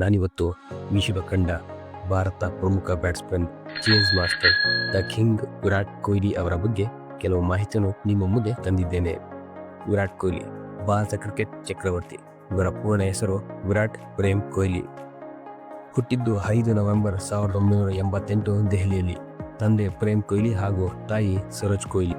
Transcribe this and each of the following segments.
ನಾನಿವತ್ತು ವಿಶ್ವ ಕಂಡ ಭಾರತ ಪ್ರಮುಖ batsman chase master the king Virat Kohli ಅವರ ಬಗ್ಗೆ ಕೆಲವು ಮಾಹಿತಿಯನ್ನು ನಿಮ್ಮ ಮುಂದೆ ತಂದಿದ್ದೇನೆ. ವಿರಾಟ್ ಕೊಹ್ಲಿ ಭಾರತ ಕ್ರಿಕೆಟ್ ಚಕ್ರವರ್ತಿ. ಇವರ ಪೂರ್ಣ ಹೆಸರು ವಿರಾಟ್ ಪ್ರೇಮ್ ಕೊಹ್ಲಿ. ಹುಟ್ಟಿದ್ದು 5 ನವೆಂಬರ್ 1988 ದೆಹಲಿಯಲ್ಲಿ. ತಂದೆ ಪ್ರೇಮ್ ಕೊಹ್ಲಿ ಹಾಗೂ ತಾಯಿ ಸರೋಜ್ ಕೊಹ್ಲಿ.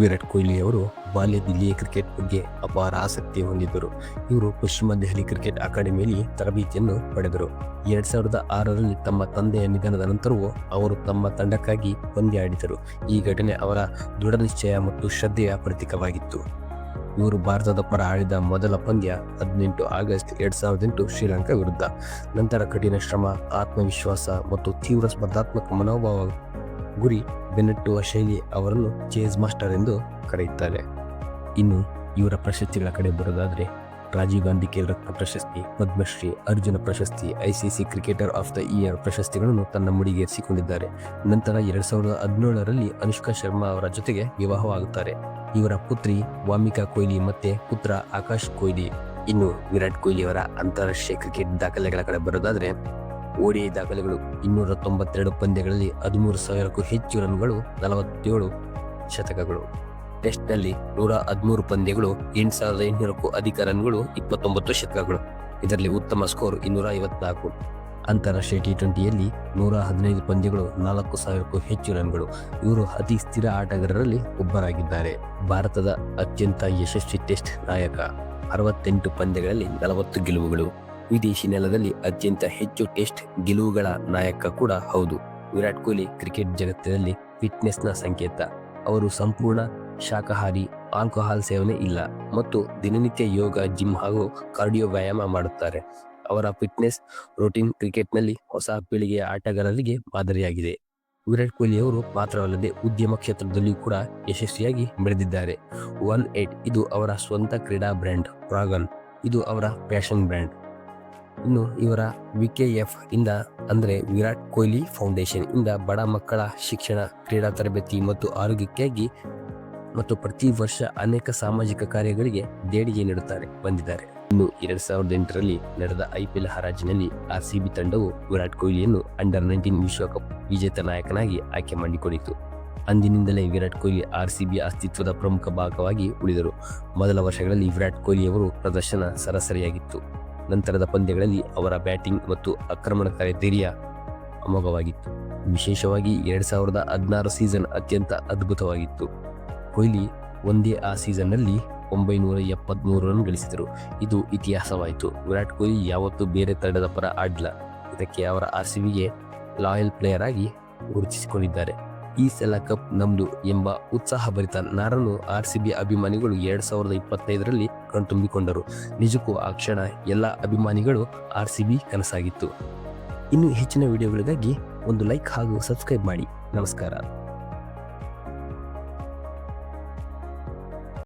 ವಿರಾಟ್ ಕೊಹ್ಲಿ ಅವರು ಬಾಲ್ಯದಲ್ಲಿಯೇ ಕ್ರಿಕೆಟ್ ಬಗ್ಗೆ ಅಪಾರ ಆಸಕ್ತಿ ಹೊಂದಿದ್ದರು. ಇವರು ಪಶ್ಚಿಮ ದೆಹಲಿ ಕ್ರಿಕೆಟ್ ಅಕಾಡೆಮಿಯಲ್ಲಿ ತರಬೇತಿಯನ್ನು ಪಡೆದರು. 2006ರಲ್ಲಿ ತಮ್ಮ ತಂದೆಯ ನಿಧನದ ನಂತರವೂ ಅವರು ತಮ್ಮ ತಂಡಕ್ಕಾಗಿ ಪಂದ್ಯ ಆಡಿದರು. ಈ ಘಟನೆ ಅವರ ದೃಢ ನಿಶ್ಚಯ ಮತ್ತು ಶ್ರದ್ಧೆಯ ಪ್ರತೀಕವಾಗಿತ್ತು. ಇವರು ಭಾರತದ ಪರ ಆಡಿದ ಮೊದಲ ಪಂದ್ಯ 18 ಆಗಸ್ಟ್ 2008 ಶ್ರೀಲಂಕಾ ವಿರುದ್ಧ. ನಂತರ ಕಠಿಣ ಶ್ರಮ, ಆತ್ಮವಿಶ್ವಾಸ ಮತ್ತು ತೀವ್ರ ಸ್ಪರ್ಧಾತ್ಮಕ ಮನೋಭಾವ ಗುರಿ ಬೆನ್ನಟ್ಟುವ ಶೈಲಿ ಅವರನ್ನು ಚೇಸ್ ಮಾಸ್ಟರ್ ಎಂದು ಕರೆಯುತ್ತಾರೆ. ಇನ್ನು ಇವರ ಪ್ರಶಸ್ತಿಗಳ ಕಡೆ ಬರೋದಾದರೆ ರಾಜೀವ್ ಗಾಂಧಿ ಖೇಲ್ ರತ್ನ ಪ್ರಶಸ್ತಿ, ಪದ್ಮಶ್ರೀ, ಅರ್ಜುನ ಪ್ರಶಸ್ತಿ, ICC cricketer of the year ಪ್ರಶಸ್ತಿಗಳನ್ನು ತನ್ನ ಮುಡಿಗೇರಿಸಿಕೊಂಡಿದ್ದಾರೆ. ನಂತರ 2017ರಲ್ಲಿ ಅನುಷ್ಕಾ ಶರ್ಮಾ ಅವರ ಜೊತೆಗೆ ವಿವಾಹವಾಗುತ್ತಾರೆ. ಇವರ ಪುತ್ರಿ ವಾಮಿಕಾ ಕೊಹ್ಲಿ ಮತ್ತೆ ಪುತ್ರ ಆಕಾಶ್ ಕೊಹ್ಲಿ. ಇನ್ನು ವಿರಾಟ್ ಕೊಹ್ಲಿ ಅವರ ಅಂತಾರಾಷ್ಟ್ರೀಯ ಕ್ರಿಕೆಟ್ ದಾಖಲೆಗಳ ಕಡೆ ಬರೋದಾದರೆ ODI ದಾಖಲೆಗಳು 292 ಪಂದ್ಯಗಳಲ್ಲಿ 13,000ಕ್ಕೂ ಹೆಚ್ಚು ರನ್ಗಳು, 47 ಶತಕಗಳು. ಟೆಸ್ಟ್ನಲ್ಲಿ 113 ಪಂದ್ಯಗಳು, 8,800ಕ್ಕೂ ಅಧಿಕ ರನ್ಗಳು, 29 ಶತಕಗಳು. ಇದರಲ್ಲಿ ಉತ್ತಮ ಸ್ಕೋರ್ 254. ಅಂತಾರಾಷ್ಟ್ರೀಯ T20ಯಲ್ಲಿ 115 ಪಂದ್ಯಗಳು, 4,000ಕ್ಕೂ ಹೆಚ್ಚು ರನ್ಗಳು. ಇವರು ಅತಿ ಸ್ಥಿರ ಆಟಗಾರರಲ್ಲಿ ಒಬ್ಬರಾಗಿದ್ದಾರೆ. ಭಾರತದ ಅತ್ಯಂತ ಯಶಸ್ವಿ ಟೆಸ್ಟ್ ನಾಯಕ. 68 ಪಂದ್ಯಗಳಲ್ಲಿ 40 ಗೆಲುವುಗಳು. ವಿದೇಶಿ ನೆಲದಲ್ಲಿ ಅತ್ಯಂತ ಹೆಚ್ಚು ಟೆಸ್ಟ್ ಗೆಲುವುಗಳ ನಾಯಕ ಕೂಡ ಹೌದು. ವಿರಾಟ್ ಕೊಹ್ಲಿ ಕ್ರಿಕೆಟ್ ಜಗತ್ತಿನಲ್ಲಿ ಫಿಟ್ನೆಸ್ನ ಸಂಕೇತ. ಅವರು ಸಂಪೂರ್ಣ ಶಾಕಾಹಾರಿ, ಆಲ್ಕೋಹಾಲ್ ಸೇವನೆ ಇಲ್ಲ ಮತ್ತು ದಿನನಿತ್ಯ ಯೋಗ, ಜಿಮ್ ಹಾಗೂ ಕಾರ್ಡಿಯೋ ವ್ಯಾಯಾಮ ಮಾಡುತ್ತಾರೆ. ಅವರ ಫಿಟ್ನೆಸ್ ರೂಟೀನ್ ಕ್ರಿಕೆಟ್ನಲ್ಲಿ ಹೊಸ ಪೀಳಿಗೆಯ ಆಟಗಾರರಿಗೆ ಮಾದರಿಯಾಗಿದೆ. ವಿರಾಟ್ ಕೊಹ್ಲಿ ಅವರು ಮಾತ್ರವಲ್ಲದೆ ಉದ್ಯಮ ಕ್ಷೇತ್ರದಲ್ಲಿಯೂ ಕೂಡ ಯಶಸ್ವಿಯಾಗಿ ಬೆಳೆದಿದ್ದಾರೆ. 18 ಇದು ಅವರ ಸ್ವಂತ ಕ್ರೀಡಾ ಬ್ರ್ಯಾಂಡ್. ಡ್ರಾಗನ್ ಇದು ಅವರ ಫ್ಯಾಷನ್ ಬ್ರ್ಯಾಂಡ್. ಇನ್ನು ಇವರ VKF ಇಂದ ಅಂದರೆ ವಿರಾಟ್ ಕೊಹ್ಲಿ ಫೌಂಡೇಶನ್ ಇಂದ ಬಡ ಮಕ್ಕಳ ಶಿಕ್ಷಣ, ಕ್ರೀಡಾ ತರಬೇತಿ ಮತ್ತು ಆರೋಗ್ಯಕ್ಕಾಗಿ ಮತ್ತು ಪ್ರತಿ ವರ್ಷ ಅನೇಕ ಸಾಮಾಜಿಕ ಕಾರ್ಯಗಳಿಗೆ ದೇಣಿಗೆ ನೀಡುತ್ತಾರೆ ಬಂದಿದ್ದಾರೆ. ಇನ್ನು 2008ರಲ್ಲಿ ನಡೆದ IPL ಹರಾಜಿನಲ್ಲಿ RCB ತಂಡವು ವಿರಾಟ್ ಕೊಹ್ಲಿಯನ್ನು ಅಂಡರ್-19 ವಿಶ್ವಕಪ್ ವಿಜೇತ ನಾಯಕನಾಗಿ ಆಯ್ಕೆ ಮಾಡಿಕೊಂಡಿತು. ಅಂದಿನಿಂದಲೇ ವಿರಾಟ್ ಕೊಹ್ಲಿ RCB ಅಸ್ತಿತ್ವದ ಪ್ರಮುಖ ಭಾಗವಾಗಿ ಉಳಿದರು. ಮೊದಲ ವರ್ಷಗಳಲ್ಲಿ ವಿರಾಟ್ ಕೊಹ್ಲಿ ಅವರು ಪ್ರದರ್ಶನ ಸರಾಸರಿಯಾಗಿತ್ತು. ನಂತರದ ಪಂದ್ಯಗಳಲ್ಲಿ ಅವರ ಬ್ಯಾಟಿಂಗ್ ಮತ್ತು ಆಕ್ರಮಣಕಾರಿ ಧೈರ್ಯ ಅಮೋಘವಾಗಿತ್ತು. ವಿಶೇಷವಾಗಿ 2016 ಸೀಸನ್ ಅತ್ಯಂತ ಅದ್ಭುತವಾಗಿತ್ತು. ಕೊಹ್ಲಿ ಒಂದೇ ಆ ಸೀಸನ್ನಲ್ಲಿ 973 ರನ್ ಗಳಿಸಿದರು. ಇದು ಇತಿಹಾಸವಾಯಿತು. ವಿರಾಟ್ ಕೊಹ್ಲಿ ಯಾವತ್ತೂ ಬೇರೆ ತಂಡದ ಪರ ಆಡಿಲ್ಲ. ಇದಕ್ಕೆ ಅವರ RCBಗೆ ಲಾಯಲ್ ಪ್ಲೇಯರ್ ಆಗಿ ಗುರುತಿಸಿಕೊಂಡಿದ್ದಾರೆ. ಈ ಸಲ ಕಪ್ ನಮ್ದು ಎಂಬ ಉತ್ಸಾಹಭರಿತ ನಾರನ್ನು RCB ಅಭಿಮಾನಿಗಳು 2025ರಲ್ಲಿ ಕಣ್ತುಂಬಿಕೊಂಡರು. ನಿಜಕ್ಕೂ ಆ ಕ್ಷಣ ಎಲ್ಲ ಅಭಿಮಾನಿಗಳು RCB ಕನಸಾಗಿತ್ತು. ಇನ್ನು ಹೆಚ್ಚಿನ ವಿಡಿಯೋಗಳಿಗಾಗಿ ಒಂದು ಲೈಕ್ ಹಾಗೂ ಸಬ್ಸ್ಕ್ರೈಬ್ ಮಾಡಿ. ನಮಸ್ಕಾರ.